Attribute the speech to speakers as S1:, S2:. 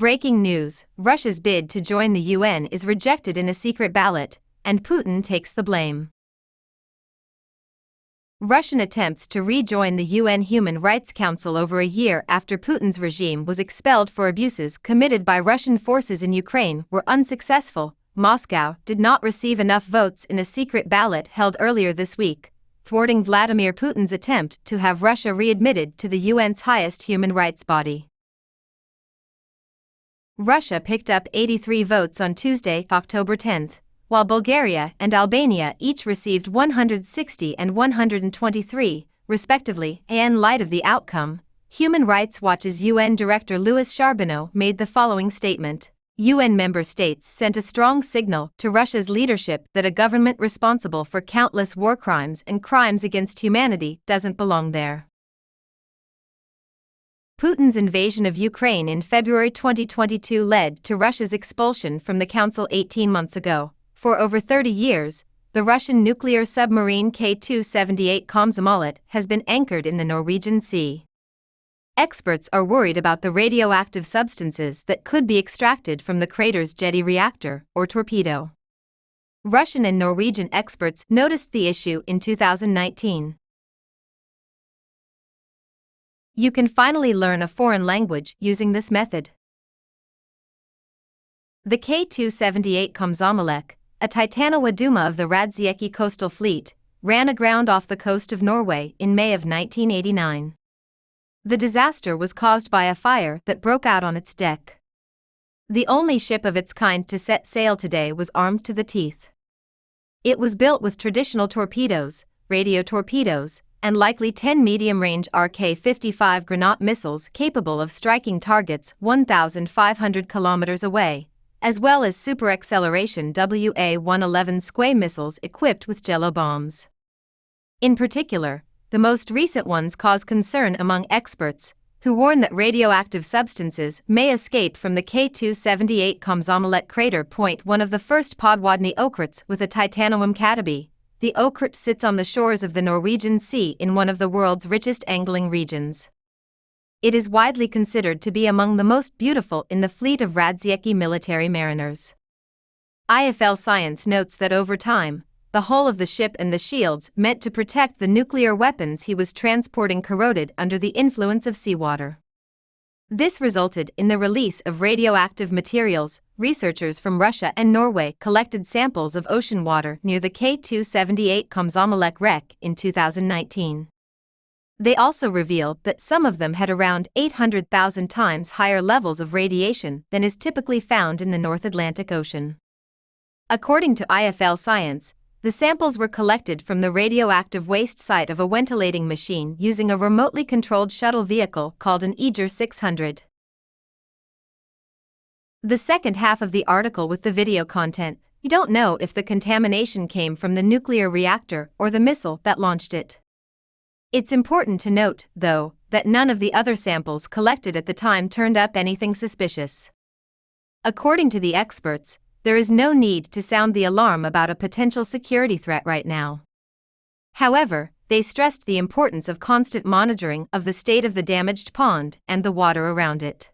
S1: Breaking news: Russia's bid to join the UN is rejected in a secret ballot, and Putin takes the blame. Russian attempts to rejoin the UN Human Rights Council over a year after Putin's regime was expelled for abuses committed by Russian forces in Ukraine were unsuccessful. Moscow did not receive enough votes in a secret ballot held earlier this week, thwarting Vladimir Putin's attempt to have Russia readmitted to the UN's highest human rights body. Russia picked up 83 votes on Tuesday, October 10, while Bulgaria and Albania each received 160 and 123, respectively. In light of the outcome, Human Rights Watch's UN Director Louis Charbonneau made the following statement: UN member states sent a strong signal to Russia's leadership that a government responsible for countless war crimes and crimes against humanity doesn't belong there. Putin's invasion of Ukraine in February 2022 led to Russia's expulsion from the Council 18 months ago. For over 30 years, the Russian nuclear submarine K-278 Komsomolets has been anchored in the Norwegian Sea. Experts are worried about the radioactive substances that could be extracted from the crater's jetty reactor or torpedo. Russian and Norwegian experts noticed the issue in 2019. You can finally learn a foreign language using this method. The K-278 Komsomolets, a Titanowaduma of the Radziecki coastal fleet, ran aground off the coast of Norway in May of 1989. The disaster was caused by a fire that broke out on its deck. The only ship of its kind to set sail today was armed to the teeth. It was built with traditional torpedoes, radio torpedoes, and likely 10 medium-range RK-55 Granat missiles capable of striking targets 1,500 kilometers away, as well as super-acceleration WA-111 Squay missiles equipped with jello bombs. In particular, the most recent ones cause concern among experts, who warn that radioactive substances may escape from the K-278 Komsomolets crater. One of the first Podwodny okrets with a titanium cataby. The okret sits on the shores of the Norwegian Sea in one of the world's richest angling regions. It is widely considered to be among the most beautiful in the fleet of Radziecki military mariners. IFL Science notes that over time, the hull of the ship and the shields meant to protect the nuclear weapons he was transporting corroded under the influence of seawater. This resulted in the release of radioactive materials. Researchers from Russia and Norway collected samples of ocean water near the K-278 Komsomolets wreck in 2019. They also revealed that some of them had around 800,000 times higher levels of radiation than is typically found in the North Atlantic Ocean. According to IFL Science, the samples were collected from the radioactive waste site of a ventilating machine using a remotely controlled shuttle vehicle called an Eager 600. The second half of the article with the video content: you don't know if the contamination came from the nuclear reactor or the missile that launched it. It's important to note, though, that none of the other samples collected at the time turned up anything suspicious. According to the experts, there is no need to sound the alarm about a potential security threat right now. However, they stressed the importance of constant monitoring of the state of the damaged pond and the water around it.